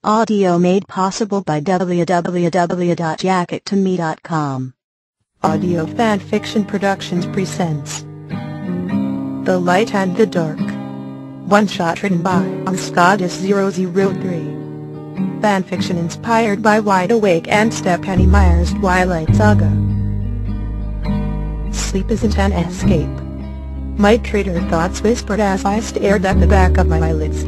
Audio made possible by www.jackettome.com. Audio Fanfiction Productions presents The Light and the Dark. One shot written by Scottish003. Fanfiction inspired by Wide Awake and Stephanie Meyer's Twilight Saga. Sleep isn't an escape. My traitor thoughts whispered as I stared at the back of my eyelids.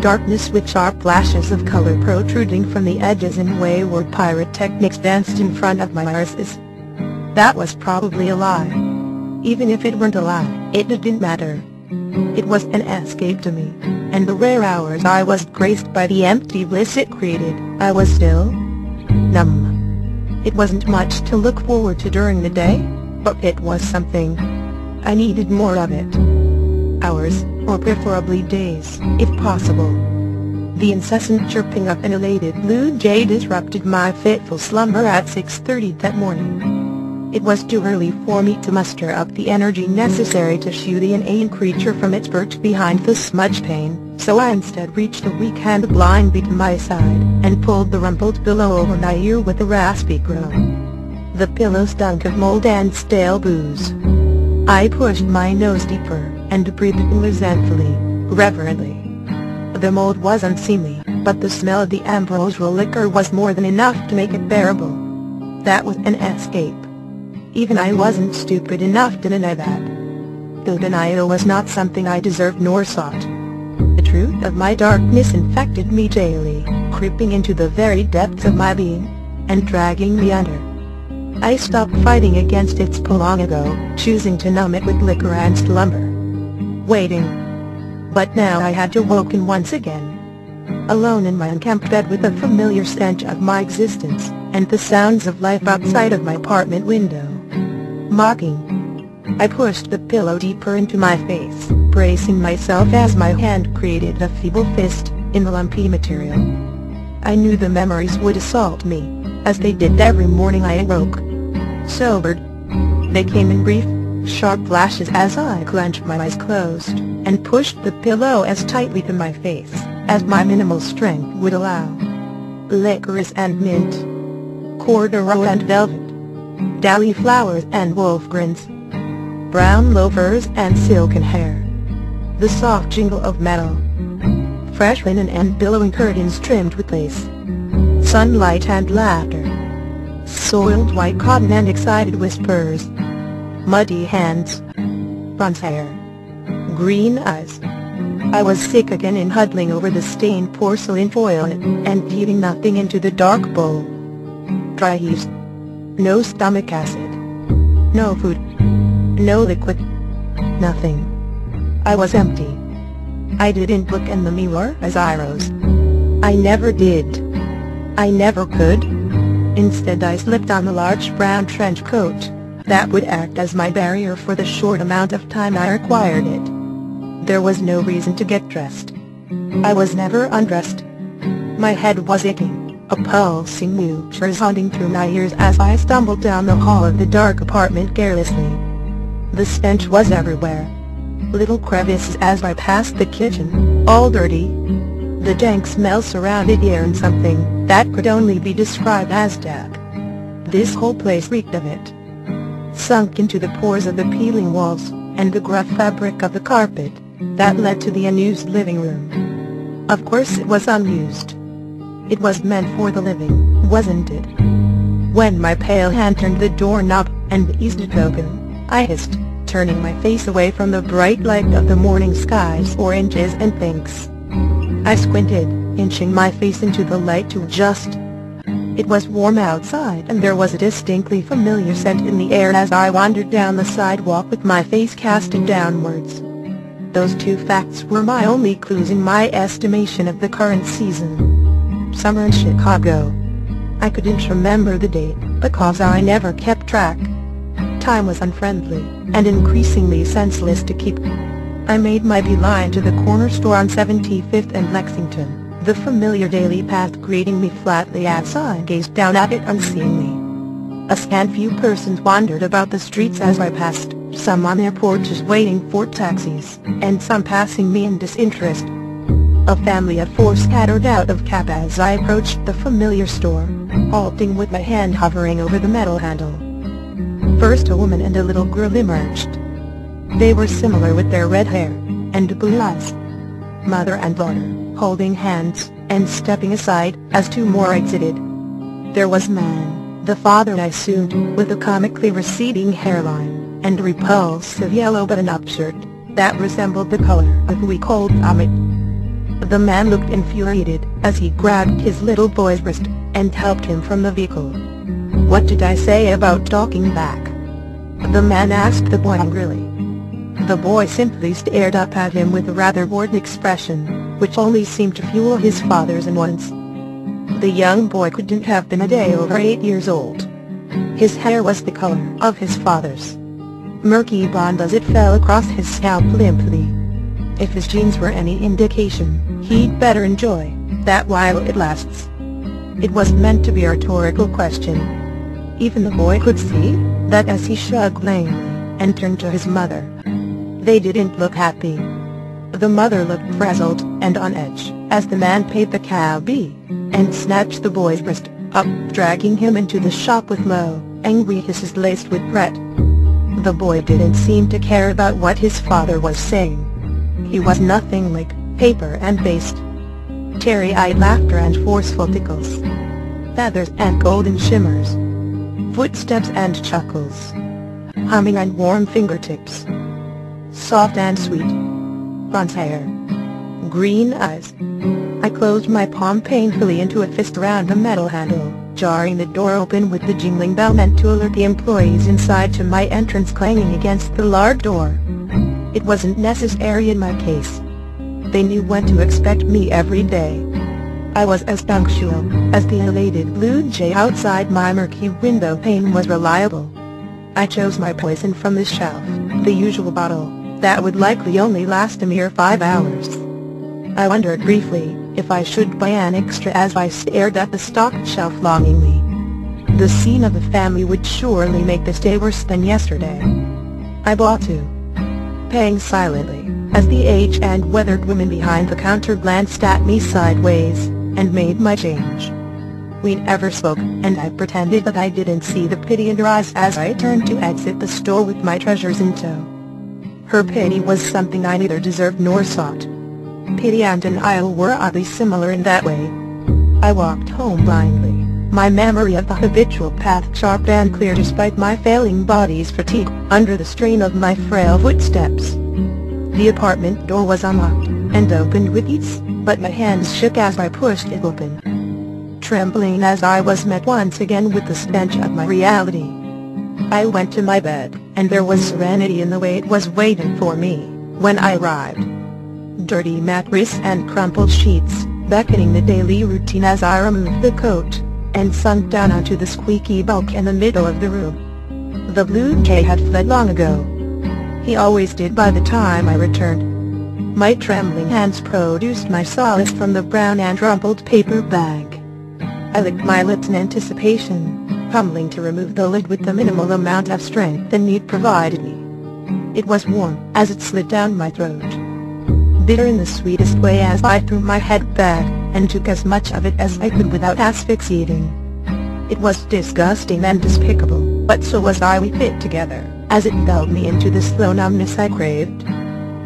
Darkness with sharp flashes of color protruding from the edges in wayward pyrotechnics danced in front of my eyes. That was probably a lie. Even if it weren't a lie, it didn't matter. It was an escape to me, and the rare hours I was graced by the empty bliss it created, I was still numb. It wasn't much to look forward to during the day, but it was something. I needed more of it. Hours, or preferably days, if possible. The incessant chirping of an elated blue jay disrupted my fitful slumber at 6:30 that morning. It was too early for me to muster up the energy necessary to shoo the inane creature from its perch behind the smudge pane, so I instead reached a weak hand blindly to my side, and pulled the rumpled pillow over my ear with a raspy groan. The pillow stunk of mold and stale booze. I pushed my nose deeper, and breathed in resentfully, reverently. The mold was unseemly, but the smell of the ambrosial liquor was more than enough to make it bearable. That was an escape. Even I wasn't stupid enough to deny that. Though denial was not something I deserved nor sought. The truth of my darkness infected me daily, creeping into the very depths of my being, and dragging me under. I stopped fighting against its pull long ago, choosing to numb it with liquor and slumber. Waiting. But now I had awoken once again. Alone in my unkempt bed with the familiar stench of my existence, and the sounds of life outside of my apartment window. Mocking. I pushed the pillow deeper into my face, bracing myself as my hand created a feeble fist in the lumpy material. I knew the memories would assault me, as they did every morning I awoke. Sobered. They came in brief, sharp flashes as I clenched my eyes closed, and pushed the pillow as tightly to my face as my minimal strength would allow. Licorice and mint. Corduroy and velvet. Dahlia flowers and wolf grins. Brown loafers and silken hair. The soft jingle of metal. Fresh linen and billowing curtains trimmed with lace. Sunlight and laughter. Soiled white cotton and excited whispers. Muddy hands. Bronze hair. Green eyes. I was sick again in huddling over the stained porcelain foil and heaving nothing into the dark bowl. Dry heaves. No stomach acid. No food. No liquid. Nothing. I was empty. I didn't look in the mirror as I rose. I never did. I never could. Instead I slipped on the large brown trench coat that would act as my barrier for the short amount of time I required it. There was no reason to get dressed. I was never undressed. My head was aching, a pulsing mucus resounding through my ears as I stumbled down the hall of the dark apartment carelessly. The stench was everywhere. Little crevices as I passed the kitchen, all dirty. The dank smell surrounded the air in something that could only be described as damp. This whole place reeked of it. Sunk into the pores of the peeling walls, and the gruff fabric of the carpet that led to the unused living room. Of course it was unused. It was meant for the living, wasn't it? When my pale hand turned the doorknob and eased it open, I hissed, turning my face away from the bright light of the morning sky's oranges and pinks. I squinted, inching my face into the light to adjust. It was warm outside and there was a distinctly familiar scent in the air as I wandered down the sidewalk with my face casted downwards. Those two facts were my only clues in my estimation of the current season. Summer in Chicago. I couldn't remember the date, because I never kept track. Time was unfriendly, and increasingly senseless to keep. I made my beeline to the corner store on 75th and Lexington, the familiar daily path greeting me flatly as I gazed down at it unseeingly. A scant few persons wandered about the streets as I passed, some on their porches waiting for taxis, and some passing me in disinterest. A family of four scattered out of cab as I approached the familiar store, halting with my hand hovering over the metal handle. First a woman and a little girl emerged. They were similar with their red hair and blue eyes. Mother and daughter, holding hands and stepping aside as two more exited. There was man, the father I assumed, with a comically receding hairline and a repulsive yellow button-up shirt that resembled the color of who we called Amit. The man looked infuriated as he grabbed his little boy's wrist and helped him from the vehicle. "What did I say about talking back?" the man asked the boy angrily. The boy simply stared up at him with a rather bored expression, which only seemed to fuel his father's annoyance. The young boy couldn't have been a day over 8 years old. His hair was the color of his father's, murky blonde as it fell across his scalp limply. If his genes were any indication, he'd better enjoy that while it lasts. It wasn't meant to be a rhetorical question. Even the boy could see that as he shrugged lamely and turned to his mother. They didn't look happy. The mother looked frazzled and on edge as the man paid the cabbie and snatched the boy's wrist up, dragging him into the shop with low, angry hisses laced with threat. The boy didn't seem to care about what his father was saying. He was nothing like paper and paste. Teary-eyed laughter and forceful tickles. Feathers and golden shimmers. Footsteps and chuckles. Humming and warm fingertips. Soft and sweet. Bronze hair. Green eyes. I closed my palm painfully into a fist around the metal handle, jarring the door open with the jingling bell meant to alert the employees inside to my entrance clanging against the large door. It wasn't necessary in my case. They knew when to expect me every day. I was as punctual as the elated blue jay outside my murky window pane was reliable. I chose my poison from the shelf, the usual bottle, that would likely only last a mere 5 hours. I wondered briefly if I should buy an extra as I stared at the stocked shelf longingly. The scene of the family would surely make this day worse than yesterday. I bought two, paying silently, as the aged and weathered woman behind the counter glanced at me sideways, and made my change. We never spoke, and I pretended that I didn't see the pity in her eyes as I turned to exit the store with my treasures in tow. Her pity was something I neither deserved nor sought. Pity and denial were oddly similar in that way. I walked home blindly, my memory of the habitual path sharp and clear despite my failing body's fatigue under the strain of my frail footsteps. The apartment door was unlocked, and opened with ease, but my hands shook as I pushed it open, trembling as I was met once again with the stench of my reality. I went to my bed, and there was serenity in the way it was waiting for me when I arrived. Dirty mattress and crumpled sheets, beckoning the daily routine as I removed the coat, and sunk down onto the squeaky bulk in the middle of the room. The blue jay had fled long ago. He always did by the time I returned. My trembling hands produced my solace from the brown and rumpled paper bag. I licked my lips in anticipation, fumbling to remove the lid with the minimal amount of strength the need provided me. It was warm as it slid down my throat, bitter in the sweetest way as I threw my head back and took as much of it as I could without asphyxiating. It was disgusting and despicable, but so was I. We fit together, as it lulled me into the slow numbness I craved.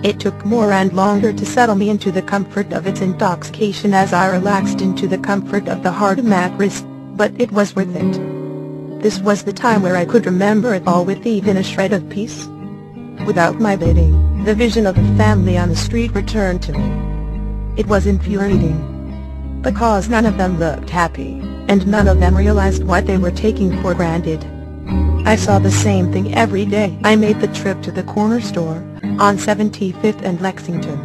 It took more and longer to settle me into the comfort of its intoxication as I relaxed into the comfort of the hard mattress, but it was worth it. This was the time where I could remember it all with even a shred of peace. Without my bidding, the vision of the family on the street returned to me. It was infuriating, because none of them looked happy, and none of them realized what they were taking for granted. I saw the same thing every day. I made the trip to the corner store, on 75th and Lexington.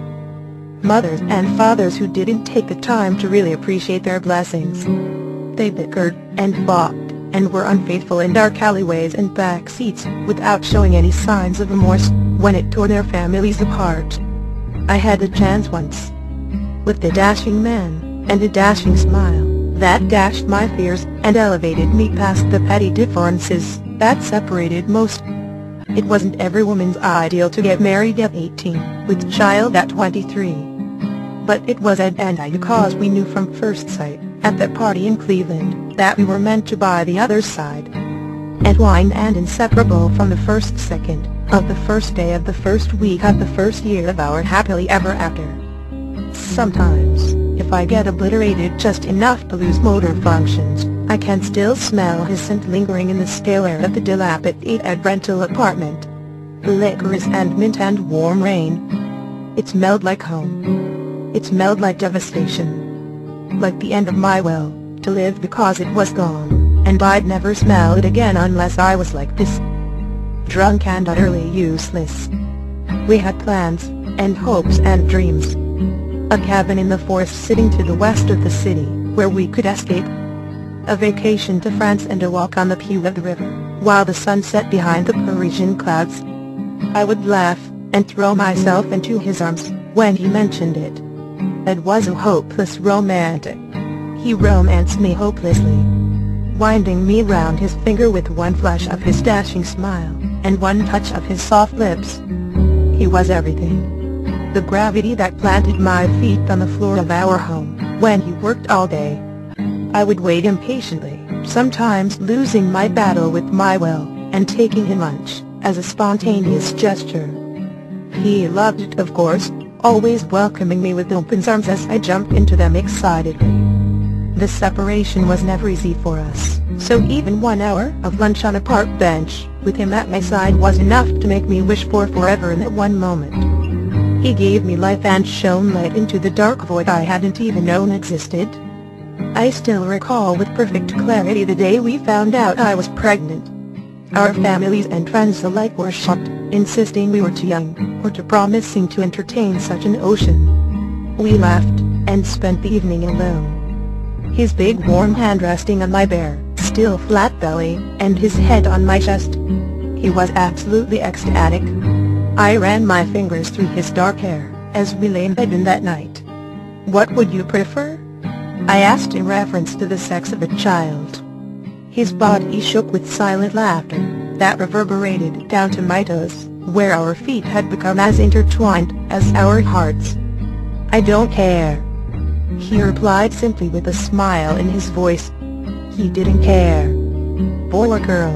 Mothers and fathers who didn't take the time to really appreciate their blessings. They bickered, and fought, and were unfaithful in dark alleyways and back seats, without showing any signs of remorse, when it tore their families apart. I had a chance once, with a dashing man, and a dashing smile, that dashed my fears, and elevated me past the petty differences that separated most. It wasn't every woman's ideal to get married at 18, with child at 23. But it was Ed and I, because we knew from first sight, at that party in Cleveland, that we were meant to buy the other side. Entwined and inseparable from the first second, of the first day of the first week of the first year of our happily ever after. Sometimes, if I get obliterated just enough to lose motor functions, I can still smell his scent lingering in the stale air of the dilapidated rental apartment. Licorice and mint and warm rain. It smelled like home. It smelled like devastation. Like the end of my will to live, because it was gone, and I'd never smell it again unless I was like this. Drunk and utterly useless. We had plans, and hopes and dreams. A cabin in the forest sitting to the west of the city, where we could escape. A vacation to France and a walk on the Puy of the river, while the sun set behind the Parisian clouds. I would laugh, and throw myself into his arms, when he mentioned it. Ed was a hopeless romantic. He romanced me hopelessly, winding me round his finger with one flash of his dashing smile, and one touch of his soft lips. He was everything. The gravity that planted my feet on the floor of our home, when he worked all day. I would wait impatiently, sometimes losing my battle with my will, and taking him lunch, as a spontaneous gesture. He loved it, of course, always welcoming me with open arms as I jumped into them excitedly. The separation was never easy for us, so even 1 hour of lunch on a park bench, with him at my side, was enough to make me wish for forever in that one moment. He gave me life and shone light into the dark void I hadn't even known existed. I still recall with perfect clarity the day we found out I was pregnant. Our families and friends alike were shocked, insisting we were too young, or too promising to entertain such an ocean. We laughed, and spent the evening alone. His big warm hand resting on my bare, still flat belly, and his head on my chest. He was absolutely ecstatic. I ran my fingers through his dark hair, as we lay in bed that night. "What would you prefer?" I asked in reference to the sex of a child. His body shook with silent laughter, that reverberated down to my toes, where our feet had become as intertwined as our hearts. "I don't care," he replied simply with a smile in his voice. He didn't care. Boy or girl.